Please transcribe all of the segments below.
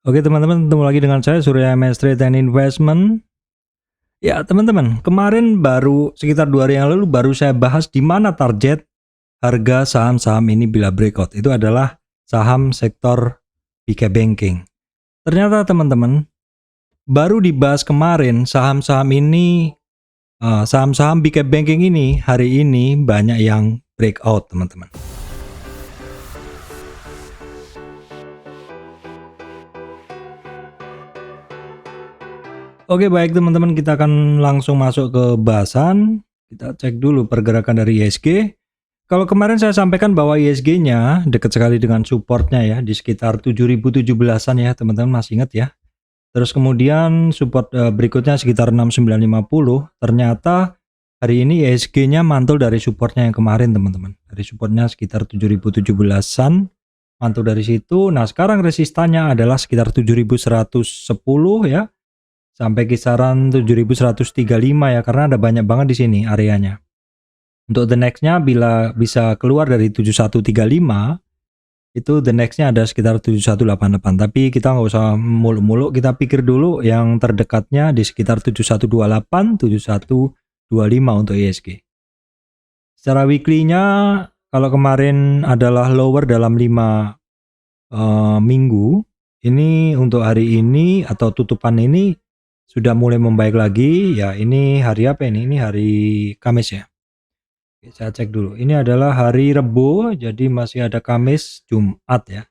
Oke teman-teman, ketemu lagi dengan saya Surya MS Trade and Investment. Ya teman-teman, kemarin baru sekitar 2 hari yang lalu baru saya bahas di mana target harga saham-saham ini bila breakout. Itu adalah saham sektor big cap banking. Ternyata teman-teman, baru dibahas kemarin saham-saham ini, saham-saham big cap banking ini hari ini banyak yang breakout teman-teman. Oke baik teman-teman, kita akan langsung masuk ke bahasan. Kita cek dulu pergerakan dari IHSG. Kalau kemarin saya sampaikan bahwa IHSG-nya dekat sekali dengan supportnya ya, di sekitar 7017-an ya teman-teman, masih ingat ya. Terus kemudian support berikutnya sekitar 6950. Ternyata hari ini IHSG-nya mantul dari supportnya yang kemarin teman-teman. Dari supportnya sekitar 7017-an, mantul dari situ. Nah sekarang resistannya adalah sekitar 7110 ya, sampai kisaran 7135 ya, karena ada banyak banget di sini areanya. Untuk the next-nya bila bisa keluar dari 7135, itu the next-nya ada sekitar 7188. Tapi kita nggak usah muluk-muluk, kita pikir dulu yang terdekatnya di sekitar 7128, 7125 untuk IHSG. Secara weekly-nya, kalau kemarin adalah lower dalam 5 minggu, ini untuk hari ini atau tutupan ini sudah mulai membaik lagi ya. Ini hari apa ini? Ini hari Kamis ya. Oke, saya cek dulu. Ini adalah hari Rebo, jadi masih ada Kamis, Jumat ya.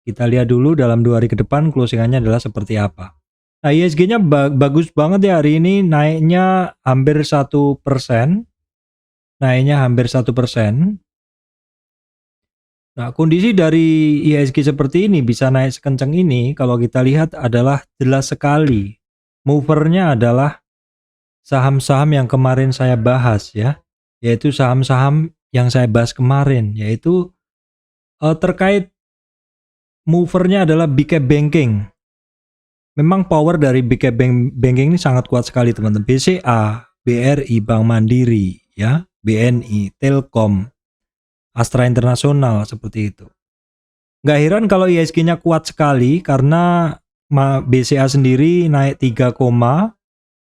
Kita lihat dulu dalam 2 hari ke depan closingannya adalah seperti apa. Nah IHSG-nya bagus banget ya hari ini, naiknya hampir 1%. Naiknya hampir 1%. Nah kondisi dari IHSG seperti ini bisa naik sekencang ini, kalau kita lihat adalah jelas sekali movernya adalah saham-saham yang kemarin saya bahas ya, yaitu saham-saham yang saya bahas kemarin, yaitu terkait movernya adalah big cap banking. Memang power dari big cap banking ini sangat kuat sekali teman-teman. BCA, BRI, Bank Mandiri, ya, BNI, Telkom, Astra Internasional, seperti itu. Nggak heran kalau IHSG-nya kuat sekali karena BCA sendiri naik 3,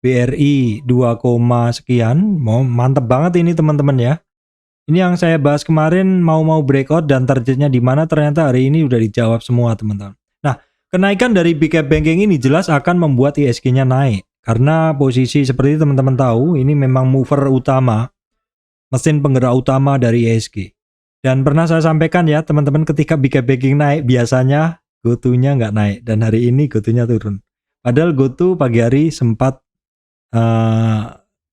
BRI 2, sekian. Mantep banget ini teman-teman ya. Ini yang saya bahas kemarin mau breakout dan targetnya di mana, ternyata hari ini udah dijawab semua teman-teman. Nah, kenaikan dari big cap banking ini jelas akan membuat IHSG-nya naik. Karena posisi seperti teman-teman tahu, ini memang mover utama, mesin penggerak utama dari IHSG. Dan pernah saya sampaikan ya teman-teman, ketika big cap banking naik biasanya GoTo-nya nggak naik, dan hari ini GoTo-nya turun. Padahal GoTo pagi hari sempat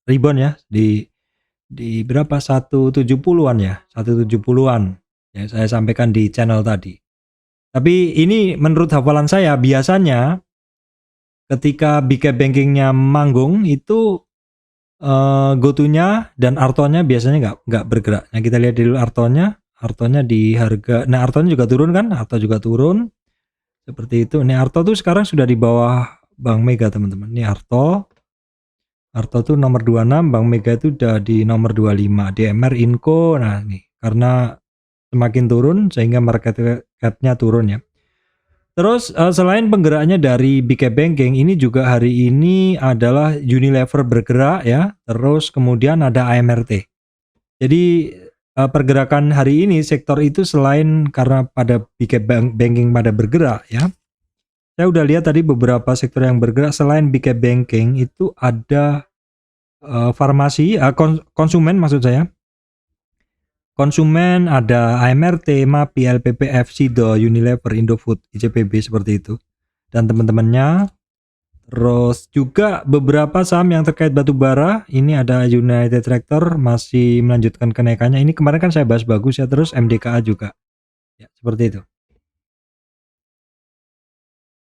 rebound ya di berapa, 170-an ya, 170-an yang saya sampaikan di channel tadi. Tapi ini menurut hafalan saya, biasanya ketika big cap bankingnya manggung itu GoTo-nya dan Arto-nya biasanya nggak bergerak. Nah kita lihat dulu Arto-nya di harga, nah Arto-nya juga turun kan, Arto juga turun seperti itu. Ini Arto tuh sekarang sudah di bawah Bank Mega teman-teman. Ini Arto tuh nomor 26, Bank Mega itu udah di nomor 25, DMR Inco. Nah nih, karena semakin turun sehingga market cap-nya turun ya. Terus selain penggeraknya dari big cap banking, ini juga hari ini adalah Unilever bergerak ya. Terus kemudian ada AMRT. Jadi pergerakan hari ini sektor itu selain karena pada big cap banking pada bergerak ya. Saya udah lihat tadi beberapa sektor yang bergerak selain big cap banking itu ada farmasi, konsumen maksud saya. Konsumen ada AMRT, MAPI, LPPF, SIDO, Unilever, Indofood, ICPB seperti itu. Dan teman-temannya. Terus juga beberapa saham yang terkait batu bara. Ini ada United Tractor masih melanjutkan kenaikannya. Ini kemarin kan saya bahas bagus ya. Terus MDKA juga. Ya, seperti itu.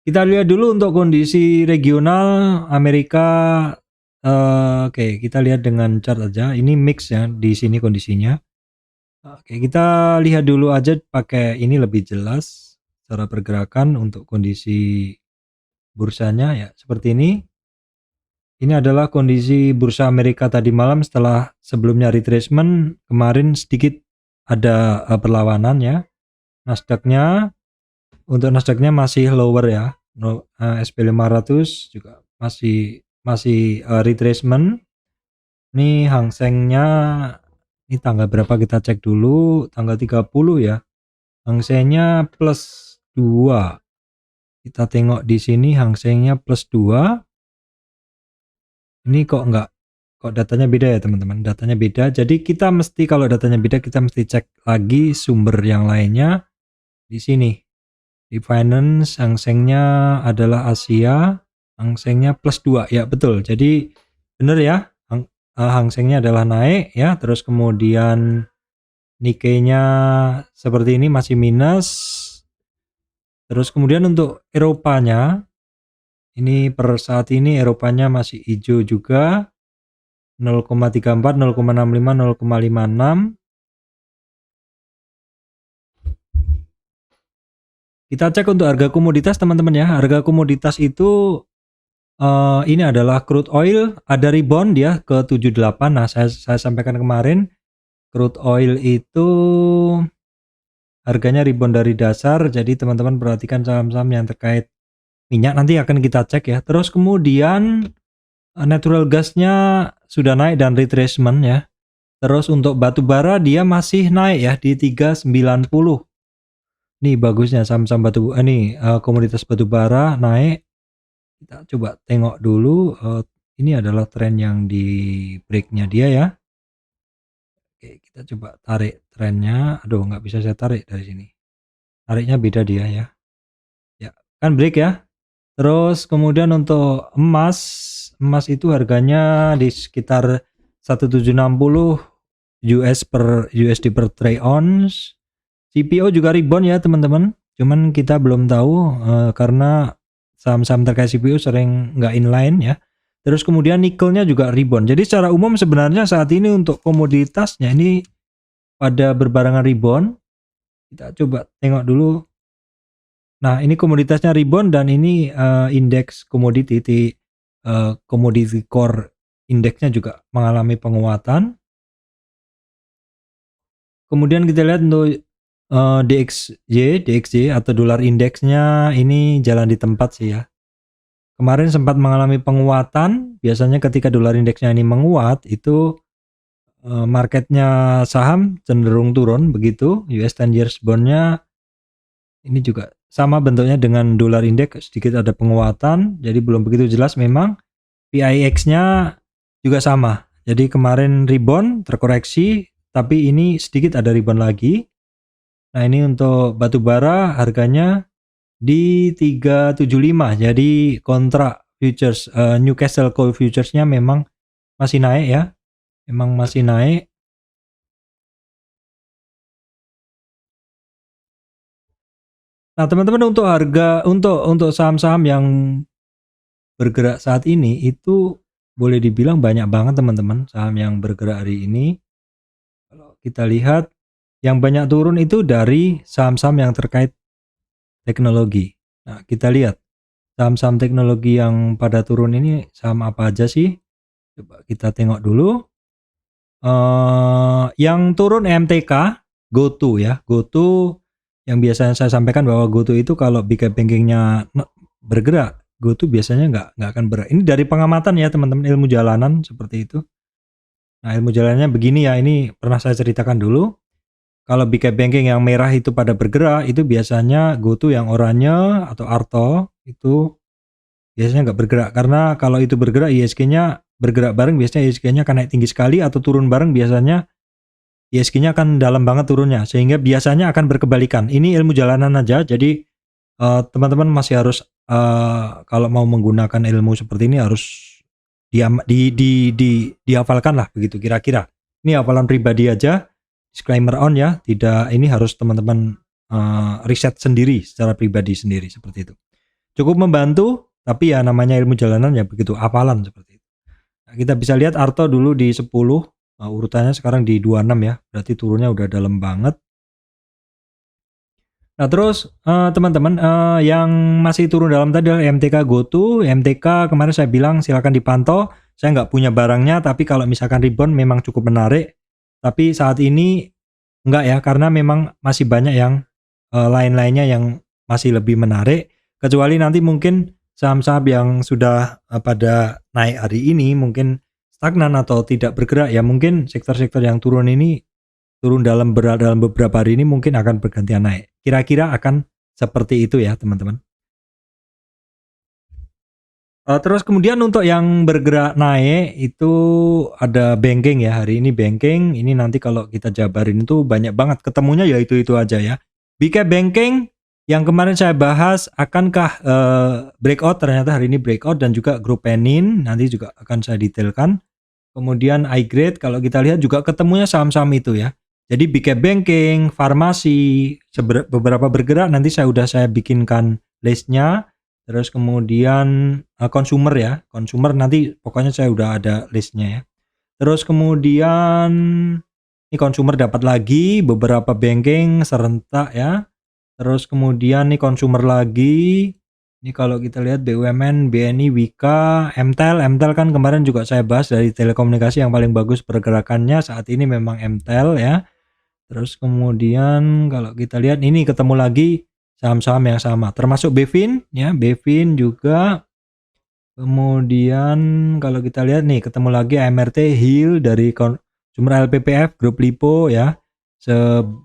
Kita lihat dulu untuk kondisi regional Amerika. Oke, kita lihat dengan chart aja. Ini mix ya di sini kondisinya. Oke, kita lihat dulu aja pakai ini lebih jelas secara pergerakan untuk kondisi bursanya ya, seperti ini. Ini adalah kondisi bursa Amerika tadi malam setelah sebelumnya retracement. Kemarin sedikit ada perlawanan ya. Nasdaq-nya, untuk Nasdaq-nya masih lower ya. SP500 juga masih retracement. Ini Hang Seng-nya ini tanggal berapa kita cek dulu, tanggal 30 ya. Hang Seng-nya plus 2. Kita tengok di sini Hang Seng-nya plus 2. Ini kok datanya beda ya teman-teman, datanya beda. Jadi kita mesti, kalau datanya beda, kita mesti cek lagi sumber yang lainnya. Di sini di Finance Hang Seng-nya adalah Asia, Hang Seng-nya plus 2 ya, betul. Jadi bener ya, Hang Seng-nya adalah naik ya, terus kemudian Nikkei-nya seperti ini masih minus. Terus kemudian untuk Eropanya, ini per saat ini Eropanya masih hijau juga, 0,34, 0,65, 0,56. Kita cek untuk harga komoditas teman-teman ya. Harga komoditas itu ini adalah crude oil, ada rebound ya ke 78. Nah, saya sampaikan kemarin crude oil itu harganya rebound dari dasar. Jadi teman-teman perhatikan saham-saham yang terkait minyak, nanti akan kita cek ya. Terus kemudian natural gasnya sudah naik dan retracement ya. Terus untuk batu bara dia masih naik ya di 390. Nih bagusnya saham-saham komoditas batu bara naik. Kita coba tengok dulu, ini adalah tren yang di breaknya dia ya. Oke, kita coba tarik trennya. Aduh, nggak bisa saya tarik dari sini. Tariknya beda dia ya. Ya, kan break ya. Terus kemudian untuk emas itu harganya di sekitar 1760 USD per troy ounce. CPO juga rebound ya teman-teman. Cuman kita belum tahu karena saham-saham terkait CPO sering nggak inline ya. Terus kemudian nikelnya juga rebound. Jadi secara umum sebenarnya saat ini untuk komoditasnya ini pada berbarengan rebound. Kita coba tengok dulu. Nah, ini komoditasnya rebound dan ini indeks commodity core indeksnya juga mengalami penguatan. Kemudian kita lihat untuk DXY atau dolar indeksnya ini jalan di tempat sih ya. Kemarin sempat mengalami penguatan. Biasanya ketika dolar indeksnya ini menguat itu marketnya saham cenderung turun begitu. US 10 years bond-nya ini juga sama bentuknya dengan dolar indeks, sedikit ada penguatan. Jadi belum begitu jelas memang. VIX-nya juga sama. Jadi kemarin rebound terkoreksi, tapi ini sedikit ada rebound lagi. Nah, ini untuk batu bara harganya di 375. Jadi kontrak futures Newcastle Coal Futures-nya memang masih naik ya. Memang masih naik. Nah, teman-teman, untuk harga untuk saham-saham yang bergerak saat ini itu boleh dibilang banyak banget teman-teman saham yang bergerak hari ini. Kalau kita lihat yang banyak turun itu dari saham-saham yang terkait teknologi. Nah, kita lihat saham-saham teknologi yang pada turun ini saham apa aja sih? Coba kita tengok dulu. Yang turun MTK, GoTo ya. GoTo yang biasanya saya sampaikan bahwa GoTo itu kalau big cap bankingnya bergerak, GoTo biasanya nggak akan bergerak. Ini dari pengamatan ya teman-teman, ilmu jalanan seperti itu. Nah, ilmu jalanannya begini ya, ini pernah saya ceritakan dulu. Kalau big cap banking yang merah itu pada bergerak, itu biasanya GoTo yang oranye atau Arto itu biasanya nggak bergerak. Karena kalau itu bergerak, ISG-nya bergerak bareng, biasanya ISG-nya akan naik tinggi sekali, atau turun bareng biasanya ISG-nya akan dalam banget turunnya, sehingga biasanya akan berkebalikan. Ini ilmu jalanan aja, jadi teman-teman masih harus kalau mau menggunakan ilmu seperti ini harus dihafalkan lah begitu kira-kira. Ini hafalan pribadi aja, disclaimer on ya, tidak, ini harus teman-teman riset sendiri secara pribadi sendiri seperti itu. Cukup membantu, tapi ya namanya ilmu jalanan ya begitu, hafalan seperti itu. Nah, kita bisa lihat Arto dulu di 10, urutannya sekarang di 26 ya, berarti turunnya udah dalam banget. Nah, terus teman-teman yang masih turun dalam tadi adalah MTK GoTo. MTK kemarin saya bilang silakan dipantau. Saya nggak punya barangnya, tapi kalau misalkan rebound memang cukup menarik. Tapi saat ini enggak ya, karena memang masih banyak yang lain-lainnya yang masih lebih menarik. Kecuali nanti mungkin saham-saham yang sudah pada naik hari ini mungkin stagnan atau tidak bergerak ya, mungkin sektor-sektor yang turun ini turun dalam beberapa hari ini mungkin akan bergantian naik. Kira-kira akan seperti itu ya teman-teman. Terus kemudian untuk yang bergerak naik itu ada banking ya, hari ini banking, ini nanti kalau kita jabarin itu banyak banget, ketemunya ya itu-itu aja ya. BK Banking yang kemarin saya bahas akankah breakout, ternyata hari ini breakout, dan juga grup Penin nanti juga akan saya detailkan. Kemudian iGrade kalau kita lihat juga ketemunya saham-saham itu ya. Jadi BK Banking, farmasi, beberapa bergerak, nanti saya bikinkan listnya. Terus kemudian consumer ya, consumer nanti pokoknya saya udah ada listnya ya. Terus kemudian ini consumer dapat lagi beberapa banking serentak ya. Terus kemudian nih consumer lagi. Ini kalau kita lihat BUMN, BNI, Wika, MTEL kan kemarin juga saya bahas dari telekomunikasi yang paling bagus pergerakannya saat ini memang MTEL ya. Terus kemudian kalau kita lihat ini ketemu lagi saham-saham yang sama, termasuk Bevin ya, Bevin juga. Kemudian kalau kita lihat nih ketemu lagi AMRT, HIL dari consumer, LPPF, Grup Lipo ya.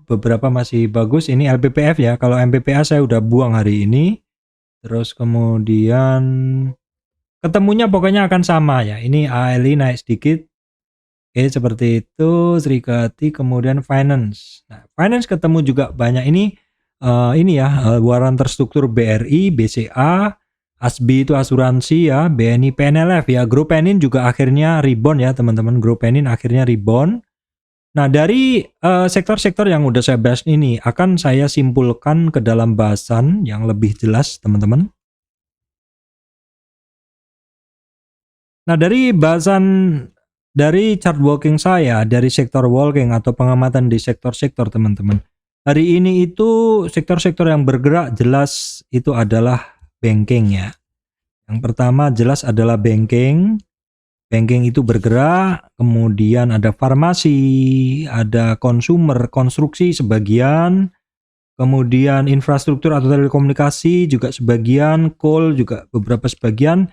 Beberapa masih bagus, ini LPPF ya. Kalau MPPA saya udah buang hari ini. Terus kemudian ketemunya pokoknya akan sama ya. Ini ALI naik sedikit. Oke, seperti itu. Srikati, kemudian finance. Nah, finance ketemu juga banyak ini ya, waran terstruktur BRI, BCA, ASBI itu asuransi ya, BNI, PNLF ya, Grup Penin juga akhirnya rebound ya teman-teman, Grup Penin akhirnya rebound. Nah, dari sektor-sektor yang udah saya bahas ini akan saya simpulkan ke dalam bahasan yang lebih jelas teman-teman. Nah, dari bahasan dari chart walking saya, dari sektor walking atau pengamatan di sektor-sektor teman-teman. Hari ini itu sektor-sektor yang bergerak jelas itu adalah banking ya. Yang pertama jelas adalah banking. Banking itu bergerak, kemudian ada farmasi, ada consumer, konstruksi sebagian, kemudian infrastruktur atau telekomunikasi juga sebagian, coal juga beberapa sebagian,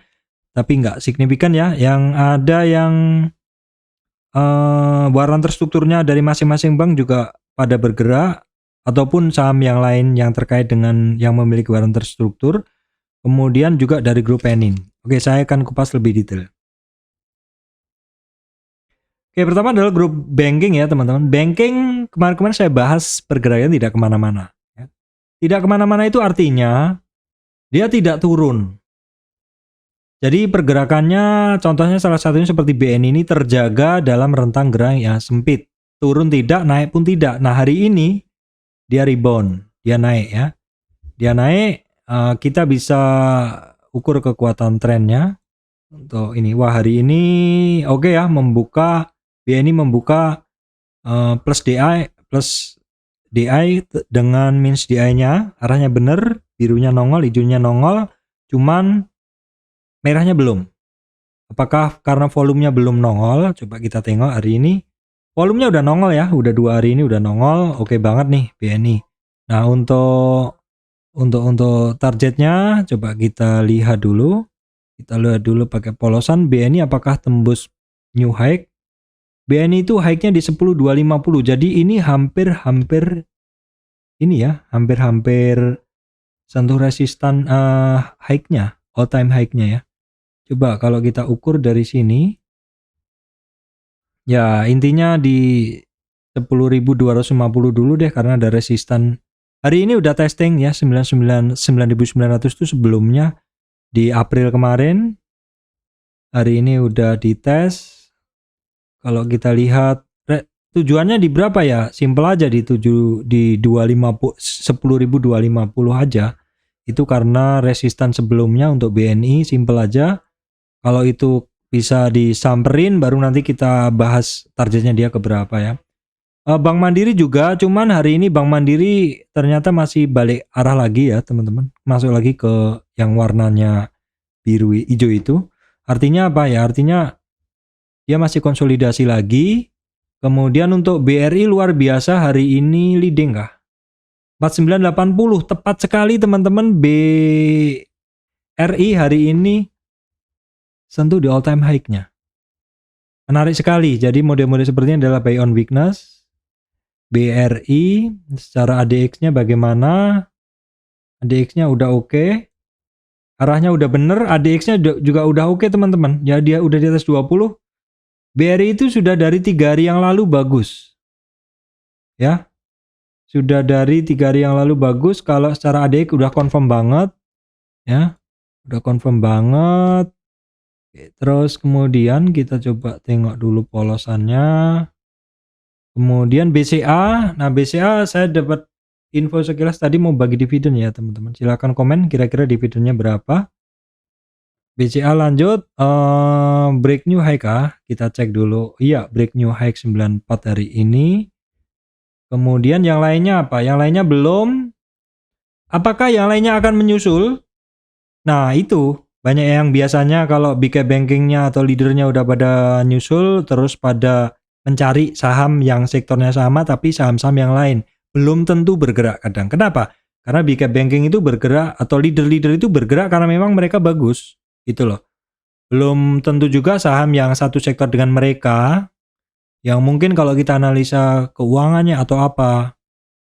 tapi nggak signifikan ya. Yang ada yang waran terstrukturnya dari masing-masing bank juga pada bergerak, ataupun saham yang lain yang terkait dengan yang memiliki waran terstruktur, kemudian juga dari grup Penin. Oke, saya akan kupas lebih detail. Oke, pertama adalah grup banking ya teman-teman. Banking kemarin-kemarin saya bahas pergerakan tidak kemana-mana ya. Tidak kemana-mana itu artinya dia tidak turun. Jadi pergerakannya contohnya salah satunya seperti BN ini terjaga dalam rentang gerak yang sempit. Turun tidak, naik pun tidak. Nah, hari ini dia rebound, dia naik ya. Dia naik, kita bisa ukur kekuatan trennya. Untuk ini, wah hari ini oke ya, membuka BNI membuka plus DI dengan minus DI-nya, arahnya benar, birunya nongol, hijaunya nongol, cuman merahnya belum. Apakah karena volumenya belum nongol? Coba kita tengok hari ini. Volumenya udah nongol ya, udah 2 hari ini udah nongol, oke banget nih BNI. Nah, untuk targetnya coba kita lihat dulu. Kita lihat dulu pakai polosan BNI apakah tembus new high. BNI itu high-nya di 10.250. Jadi ini hampir ini ya, hampir sentuh resistan high-nya, all time high-nya ya. Coba kalau kita ukur dari sini, ya intinya di 10.250 dulu deh karena ada resistan. Hari ini udah testing ya 9.900 itu sebelumnya di April kemarin. Hari ini udah dites. Kalau kita lihat tujuannya di berapa ya? Simple aja di 10.250 aja. Itu karena resistan sebelumnya untuk BNI simple aja. Kalau itu bisa disamperin baru nanti kita bahas targetnya dia ke berapa ya. Bank Mandiri juga, cuman hari ini Bank Mandiri ternyata masih balik arah lagi ya teman-teman. Masuk lagi ke yang warnanya biru hijau itu. Artinya apa ya? Artinya dia masih konsolidasi lagi. Kemudian untuk BRI luar biasa hari ini leading kah? 4980 tepat sekali teman-teman. BRI hari ini sentuh di all time high-nya. Menarik sekali. Jadi mode-mode seperti ini adalah buy on weakness. BRI secara ADX-nya bagaimana? ADX-nya udah oke. Arahnya udah bener, ADX-nya juga udah oke teman-teman. Ya dia udah di atas 20. BRI itu sudah dari 3 hari yang lalu bagus. Ya. Sudah dari 3 hari yang lalu bagus. Kalau secara ADX udah confirm banget. Ya. Udah confirm banget. Terus kemudian kita coba tengok dulu polosannya. Kemudian BCA. Nah, BCA saya dapat info sekilas tadi mau bagi dividen ya, teman-teman. Silahkan komen kira-kira dividennya berapa. BCA lanjut break new high kah? Kita cek dulu. Iya, break new high 94 hari ini. Kemudian yang lainnya apa? Yang lainnya belum. Apakah yang lainnya akan menyusul? Nah, itu banyak yang biasanya kalau big cap bankingnya atau leadernya udah pada nyusul terus pada mencari saham yang sektornya sama tapi saham-saham yang lain belum tentu bergerak kadang. Kenapa? Karena big cap banking itu bergerak atau leader-leader itu bergerak karena memang mereka bagus gitu loh. Belum tentu juga saham yang satu sektor dengan mereka yang mungkin kalau kita analisa keuangannya atau apa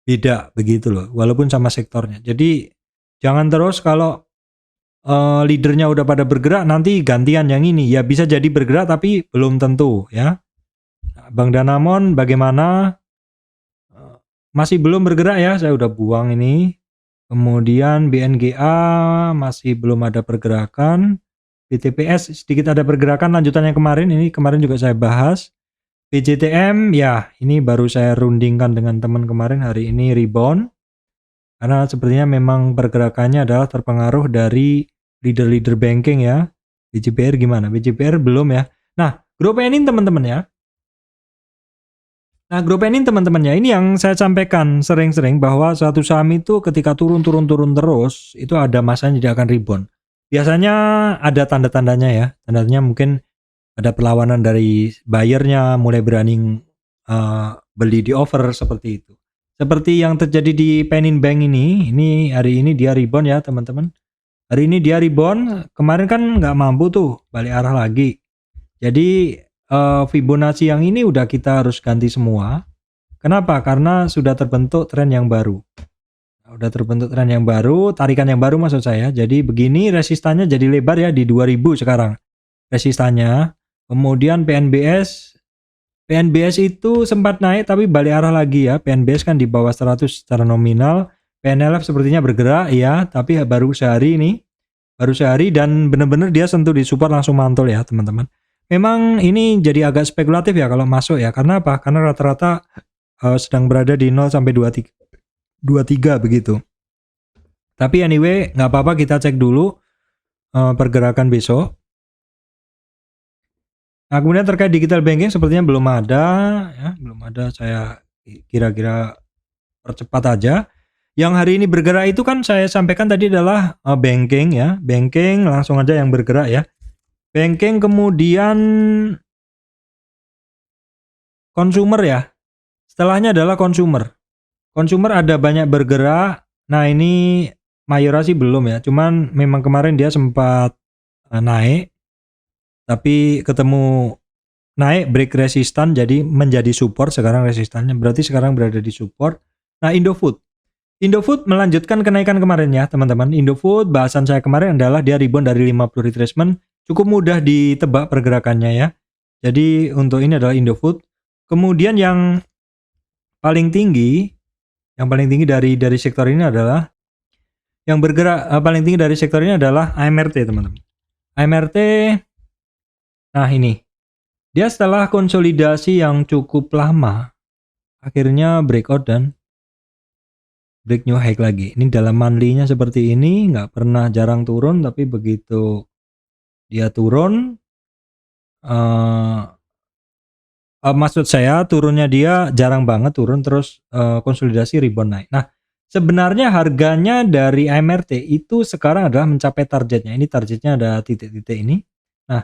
beda begitu loh walaupun sama sektornya. Jadi jangan terus kalau leadernya udah pada bergerak nanti gantian yang ini ya bisa jadi bergerak tapi belum tentu ya. Bang Danamon bagaimana? Masih belum bergerak ya, saya udah buang ini. Kemudian BNGA masih belum ada pergerakan. BTPS sedikit ada pergerakan lanjutannya kemarin, ini kemarin juga saya bahas. PJTM ya ini baru saya rundingkan dengan teman kemarin, hari ini rebound. Karena sepertinya memang pergerakannya adalah terpengaruh dari leader-leader banking ya. BJPR gimana? BJPR belum ya. Nah, grup ini teman-teman ya. Nah, grup ini teman-teman ya, ini yang saya sampaikan sering-sering bahwa suatu saham itu ketika turun terus, itu ada masanya tidak akan rebound. Biasanya ada tanda-tandanya ya. Tandanya mungkin ada perlawanan dari buyernya mulai berani beli di offer seperti itu. Seperti yang terjadi di Penin Bank ini hari ini dia rebound ya teman-teman. Hari ini dia rebound, kemarin kan nggak mampu tuh balik arah lagi. Jadi Fibonacci yang ini udah kita harus ganti semua. Kenapa? Karena sudah terbentuk tren yang baru. Udah terbentuk tren yang baru, tarikan yang baru maksud saya. Jadi begini resistannya jadi lebar ya di 2000 sekarang. Resistannya. Kemudian PNBS itu sempat naik tapi balik arah lagi ya. PNBS kan di bawah 100 secara nominal. PNLF sepertinya bergerak ya, tapi baru sehari ini. Baru sehari dan benar-benar dia sentuh di support langsung mantul ya, teman-teman. Memang ini jadi agak spekulatif ya kalau masuk ya. Karena apa? Karena rata-rata sedang berada di 0 sampai 23 begitu. Tapi anyway, nggak apa-apa kita cek dulu pergerakan besok. Nah, kemudian terkait digital banking sepertinya belum ada ya, belum ada, saya kira-kira percepat aja. Yang hari ini bergerak itu kan saya sampaikan tadi adalah banking ya. Banking langsung aja yang bergerak ya. Banking kemudian consumer ya. Setelahnya adalah consumer. Consumer ada banyak bergerak. Nah, ini Mayora sih belum ya. Cuman memang kemarin dia sempat naik. Tapi ketemu naik break resistan jadi menjadi support, sekarang resistannya. Berarti sekarang berada di support. Nah, Indofood melanjutkan kenaikan kemarin ya, teman-teman. Indofood bahasan saya kemarin adalah dia rebound dari 50 retracement. Cukup mudah ditebak pergerakannya ya. Jadi untuk ini adalah Indofood. Kemudian yang paling tinggi dari sektor ini adalah yang bergerak paling tinggi dari sektor ini adalah AMRT, teman-teman. AMRT, nah ini dia setelah konsolidasi yang cukup lama akhirnya breakout dan break new high lagi. Ini dalam monthly-nya seperti ini, nggak pernah jarang turun, tapi begitu dia turun maksud saya turunnya dia jarang banget turun terus konsolidasi rebound naik. Nah, sebenarnya harganya dari AMRT itu sekarang adalah mencapai targetnya. Ini targetnya ada titik-titik ini. Nah,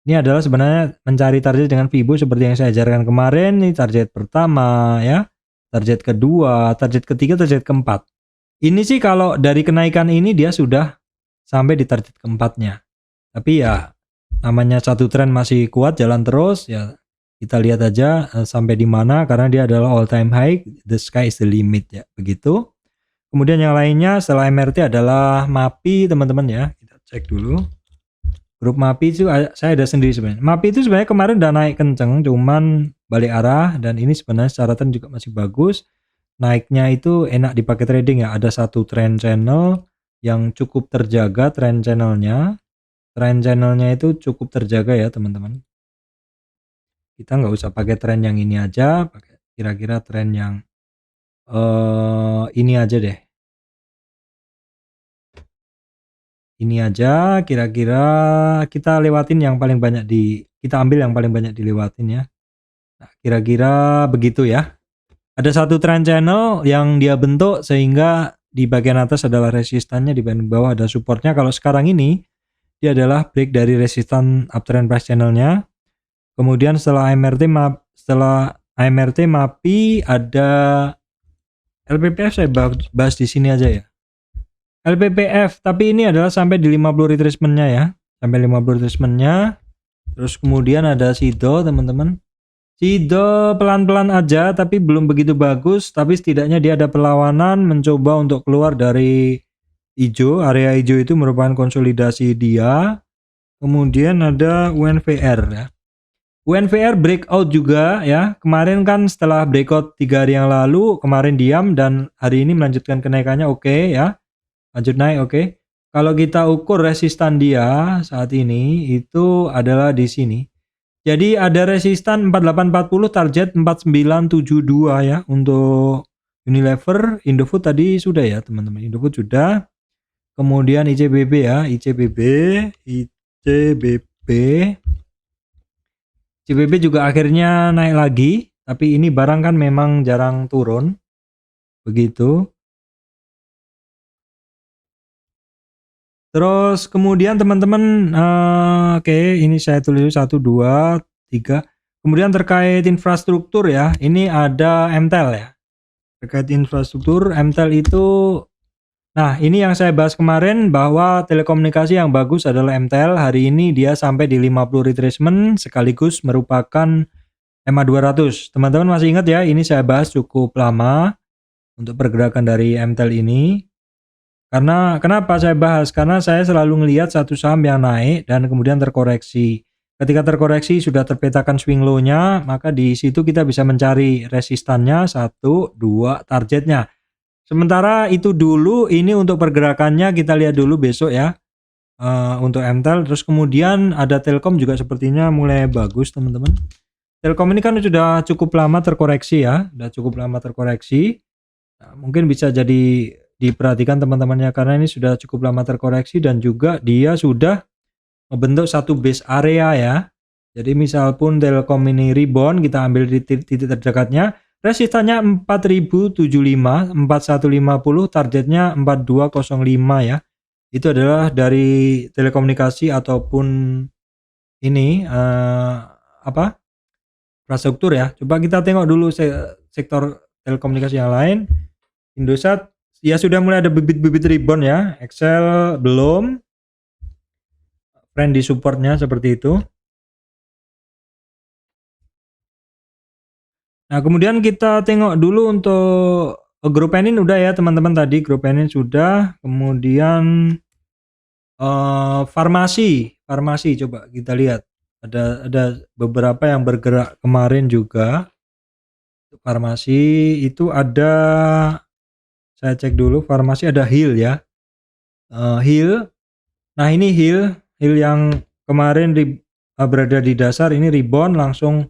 ini adalah sebenarnya mencari target dengan Fibo seperti yang saya ajarkan kemarin. Ini target pertama ya. target kedua, target ketiga, target keempat. Ini sih kalau dari kenaikan ini dia sudah sampai di target keempatnya. Tapi ya namanya satu tren masih kuat jalan terus ya, kita lihat aja sampai di mana, karena dia adalah all time high, the sky is the limit ya, begitu. Kemudian yang lainnya setelah MRT adalah MAPI teman-teman ya, kita cek dulu. Grup MAPI itu saya ada sendiri sebenarnya. MAPI itu sebenarnya kemarin udah naik kenceng, cuman balik arah, dan ini sebenarnya secara tren juga masih bagus. Naiknya itu enak dipakai trading ya, ada satu trend channel yang cukup terjaga, trend channelnya itu cukup terjaga ya teman-teman. Kita nggak usah pakai tren yang ini aja, pakai kira-kira tren yang ini aja deh. Ini aja kira-kira kita lewatin yang paling banyak kita ambil yang paling banyak dilewatin ya. Nah, kira-kira begitu ya. Ada satu trend channel yang dia bentuk sehingga di bagian atas adalah resistannya, di bagian bawah ada supportnya. Kalau sekarang ini dia adalah break dari resistan uptrend price channelnya. Kemudian setelah AMRT MAPI ada LPPF, saya bahas di sini aja ya. LPPF, tapi ini adalah sampai di 50 retracement-nya ya. Sampai 50 retracement-nya. Terus kemudian ada SIDO teman-teman. SIDO pelan-pelan aja tapi belum begitu bagus, tapi setidaknya dia ada perlawanan mencoba untuk keluar dari hijau. Area hijau itu merupakan konsolidasi dia. Kemudian ada UNVR ya. UNVR breakout juga ya. Kemarin kan setelah breakout 3 hari yang lalu, kemarin diam dan hari ini melanjutkan kenaikannya, oke ya. Lanjut naik, oke. Kalau kita ukur resistan dia saat ini itu adalah di sini. Jadi ada resistan 4840, target 4972 ya untuk Unilever. Indofood tadi sudah ya teman-teman, Indofood sudah. Kemudian ICBP ya, ICBP juga akhirnya naik lagi, tapi ini barang kan memang jarang turun. Begitu. Terus kemudian teman-teman, oke, ini saya tulis 1, 2, 3. Kemudian terkait infrastruktur ya, ini ada MTEL ya. Terkait infrastruktur, MTEL itu, nah ini yang saya bahas kemarin bahwa telekomunikasi yang bagus adalah MTEL. Hari ini dia sampai di 50 retracement sekaligus merupakan EMA 200. Teman-teman masih ingat ya, ini saya bahas cukup lama untuk pergerakan dari MTEL ini. Karena kenapa saya bahas? Karena saya selalu melihat satu saham yang naik dan kemudian terkoreksi. Ketika terkoreksi sudah terpetakan swing low-nya, maka di situ kita bisa mencari resistannya 1, 2, targetnya. Sementara itu dulu, ini untuk pergerakannya kita lihat dulu besok ya. Untuk MTEL, terus kemudian ada Telkom juga sepertinya mulai bagus teman-teman. Telkom ini kan sudah cukup lama terkoreksi ya, sudah cukup lama terkoreksi. Nah, mungkin bisa jadi diperhatikan teman-temannya karena ini sudah cukup lama terkoreksi dan juga dia sudah membentuk satu base area ya. Jadi misal pun Telkom ini rebound, kita ambil di titik terdekatnya, resistannya 4075, 4150, targetnya 4205 ya. Itu adalah dari telekomunikasi ataupun ini infrastruktur ya. Coba kita tengok dulu sektor telekomunikasi yang lain. Indosat ya sudah mulai ada bibit-bibit rebound ya. Excel belum. Trend di supportnya seperti itu. Nah kemudian kita tengok dulu untuk grup Enin udah ya teman-teman, tadi grup Enin sudah. Kemudian farmasi coba kita lihat. Ada beberapa yang bergerak kemarin juga. Farmasi itu ada, saya cek dulu, farmasi ada Hill ya. Hill. Nah ini Hill yang kemarin berada di dasar, ini rebound langsung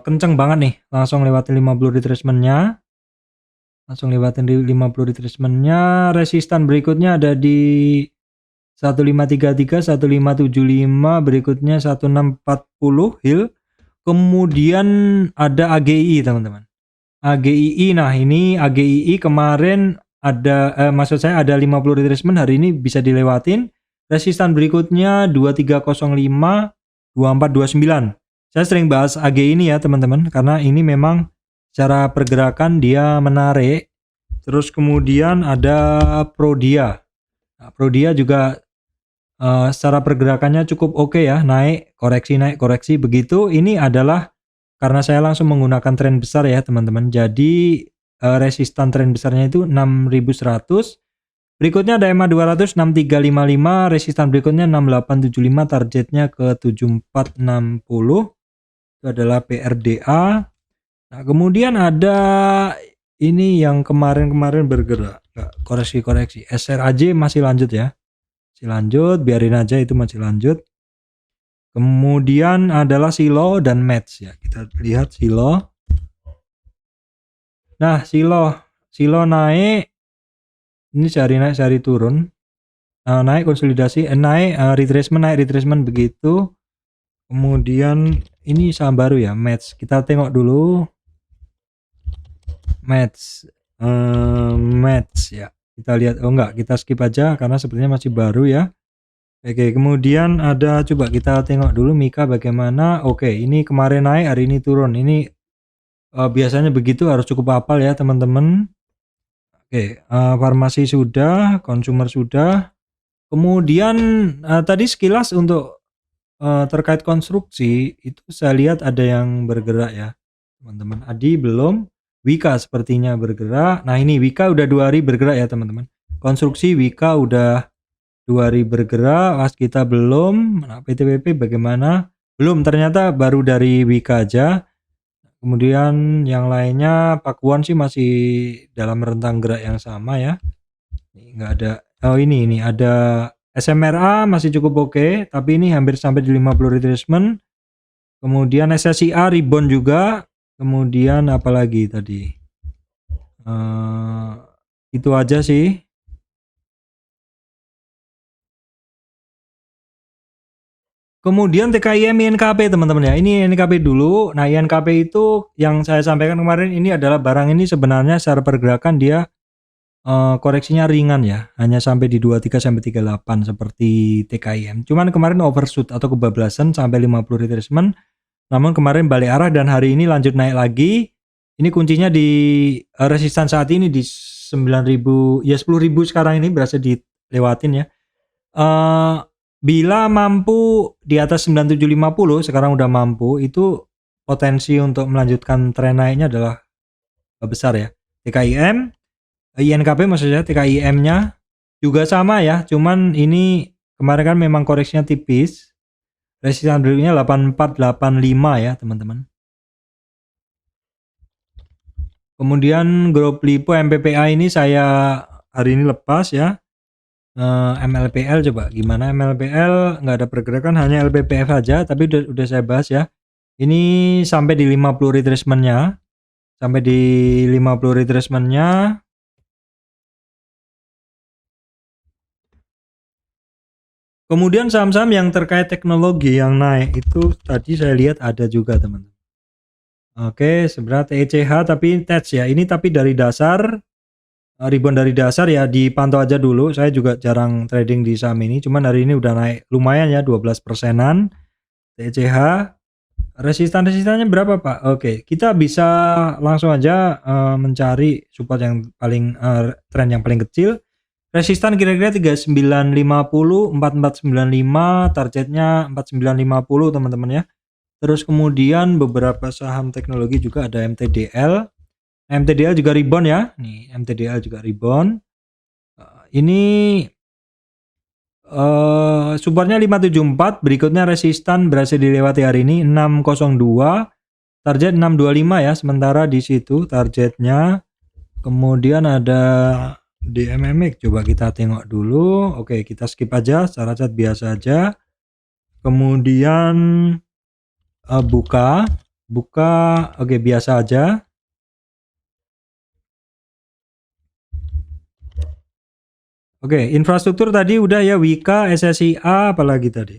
kenceng banget nih, langsung lewatin 50 retracement-nya. Resistan berikutnya ada di 1533, 1575, berikutnya 1640 Hill. Kemudian ada AGII teman-teman. AGII, nah ini AGII kemarin ada maksud saya ada 50 retracement, hari ini bisa dilewatin. Resistan berikutnya 2305, 2429. Saya sering bahas AGII ini ya teman-teman, karena ini memang Secara pergerakan dia menarik. Terus kemudian ada Prodia. Nah, Prodia juga secara pergerakannya cukup oke ya, naik koreksi begitu. Ini adalah karena saya langsung menggunakan tren besar ya teman-teman. Jadi resistan tren besarnya itu 6100. Berikutnya ada EMA 200 6355, resistan berikutnya 6875, targetnya ke 7460. Itu adalah PRDA. Nah, kemudian ada ini yang kemarin bergerak, koreksi. SRAJ masih lanjut ya. Masih lanjut, biarin aja itu masih lanjut. Kemudian adalah Silo dan Match ya. Kita lihat Silo. Nah, Silo naik. Ini sehari naik, sehari turun. Naik konsolidasi, naik retracement begitu. Kemudian ini saham baru ya, Match. Kita tengok dulu. Match ya. Kita lihat, oh enggak, kita skip aja karena sepertinya masih baru ya. Oke, kemudian ada, coba kita tengok dulu Mika bagaimana. Oke, ini kemarin naik, hari ini turun. Ini biasanya begitu, harus cukup hafal ya teman-teman. Oke, farmasi sudah, konsumer sudah. Kemudian tadi sekilas untuk terkait konstruksi itu saya lihat ada yang bergerak ya teman-teman. Adi belum, Wika sepertinya bergerak. Nah ini Wika udah 2 hari bergerak ya teman-teman. Konstruksi Wika udah 2 hari bergerak, Waskita belum. Nah PTPP bagaimana? Belum, ternyata baru dari Wika aja. Kemudian yang lainnya Pakuan sih masih dalam rentang gerak yang sama ya. Ini nggak ada. Oh ini ada SMRA masih cukup oke, tapi ini hampir sampai di 50 retracement. Kemudian SSIA rebound juga. Kemudian apalagi tadi? Itu aja sih. Kemudian TKIM INKP teman-teman ya. Ini INKP dulu. Nah INKP itu yang saya sampaikan kemarin, ini adalah barang ini sebenarnya secara pergerakan dia koreksinya ringan ya, hanya sampai di 23 sampai 38 seperti TKIM. Cuman kemarin overshoot atau kebablasan sampai 50 retracement. Namun kemarin balik arah dan hari ini lanjut naik lagi. Ini kuncinya di resistan saat ini di 9.000 ya, 10.000 sekarang ini berhasil dilewatin ya. Bila mampu di atas 9750, sekarang udah mampu, itu potensi untuk melanjutkan tren naiknya adalah besar ya. TKIM, INKP maksudnya, TKIM-nya juga sama ya, cuman ini kemarin kan memang koreksinya tipis. Resistan berikutnya 8485 ya teman-teman. Kemudian grup Lipo MPPA ini saya hari ini lepas ya. MLPL coba gimana, MLPL nggak ada pergerakan, hanya LPPF aja, tapi udah saya bahas ya. Ini sampai di 50 retracement-nya. Sampai di 50 retracement-nya. Kemudian saham-saham yang terkait teknologi yang naik itu tadi saya lihat ada juga teman-teman. Oke, sebenarnya TECH tapi touch ya. Ini tapi dari dasar, rebound dari dasar ya, dipantau aja dulu. Saya juga jarang trading di saham ini, cuman hari ini udah naik lumayan ya, 12%-an. TECH resistannya berapa Pak? Oke, kita bisa langsung aja mencari support yang paling tren yang paling kecil. Resistan kira-kira 3950, 4495, targetnya 4950 teman-teman ya. Terus kemudian beberapa saham teknologi juga ada MTDL. MTDL juga rebound ya. Nih, MTDL juga rebound. Ini supportnya 574, berikutnya resistan berhasil dilewati hari ini 602, target 625 ya, sementara di situ targetnya. Kemudian ada DMMX, coba kita tengok dulu. Oke, kita skip aja, secara cat biasa aja. Kemudian buka, oke biasa aja. Oke, infrastruktur tadi udah ya, Wika, SSIA, apalagi tadi.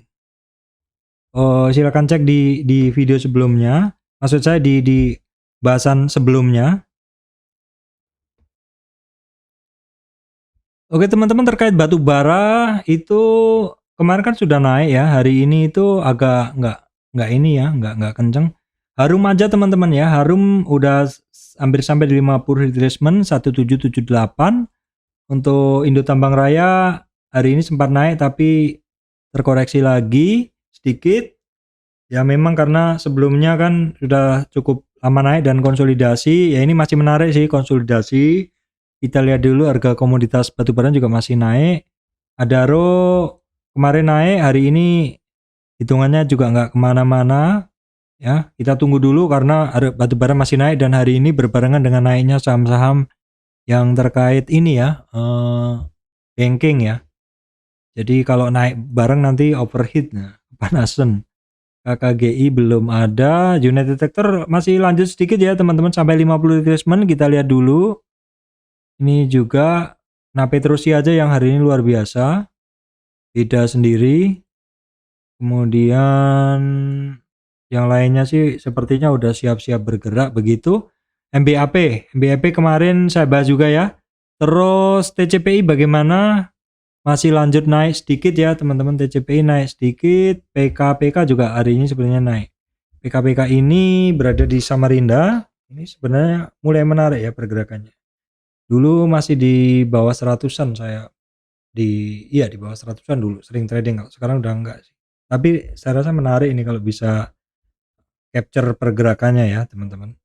Oh, silakan cek di video sebelumnya. Maksud saya di bahasan sebelumnya. Oke teman-teman, terkait batu bara itu kemarin kan sudah naik ya. Hari ini itu agak nggak ini ya, nggak kenceng. Harum aja teman-teman ya. Harum udah hampir sampai di 50 retracement 1778. Untuk Indo Tambang Raya hari ini sempat naik tapi terkoreksi lagi sedikit. Ya memang karena sebelumnya kan sudah cukup lama naik dan konsolidasi. Ya ini masih menarik sih konsolidasi. Kita lihat dulu harga komoditas batubara juga masih naik. Adaro kemarin naik, hari ini hitungannya juga nggak kemana-mana. Ya kita tunggu dulu karena batubara masih naik dan hari ini berbarengan dengan naiknya saham-saham yang terkait ini ya, banking ya. Jadi kalau naik bareng nanti overheat, nah, panasan. KKGI belum ada, United Tractor masih lanjut sedikit ya teman-teman sampai 50 retracement, kita lihat dulu. Ini juga Petrosi aja yang hari ini luar biasa, beda sendiri. Kemudian yang lainnya sih sepertinya udah siap-siap bergerak begitu. MBAP kemarin saya bahas juga ya. Terus TCPI bagaimana? Masih lanjut naik sedikit ya teman-teman, TCPI naik sedikit, PKPK juga hari ini sebenarnya naik. PKPK ini berada di Samarinda, ini sebenarnya mulai menarik ya pergerakannya. Dulu masih di bawah 100-an saya, di bawah 100-an dulu sering trading, kalau sekarang udah enggak sih. Tapi saya rasa menarik ini kalau bisa capture pergerakannya ya teman-teman.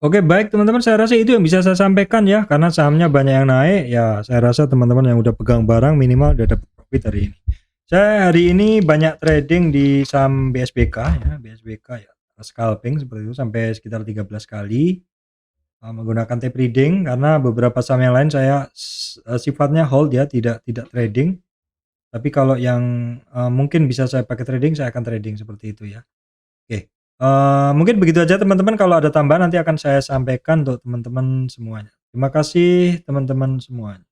Oke baik teman-teman, saya rasa itu yang bisa saya sampaikan ya, karena sahamnya banyak yang naik ya. Saya rasa teman-teman yang udah pegang barang minimal udah dapat profit hari ini. Saya hari ini banyak trading di saham BSBK ya, BSBK ya, scalping seperti itu sampai sekitar 13 kali menggunakan tape reading, karena beberapa saham yang lain saya sifatnya hold ya, tidak trading. Tapi kalau yang mungkin bisa saya pakai trading, saya akan trading seperti itu ya. Oke. Mungkin begitu aja teman-teman, kalau ada tambahan nanti akan saya sampaikan untuk teman-teman semuanya. Terima kasih teman-teman semuanya.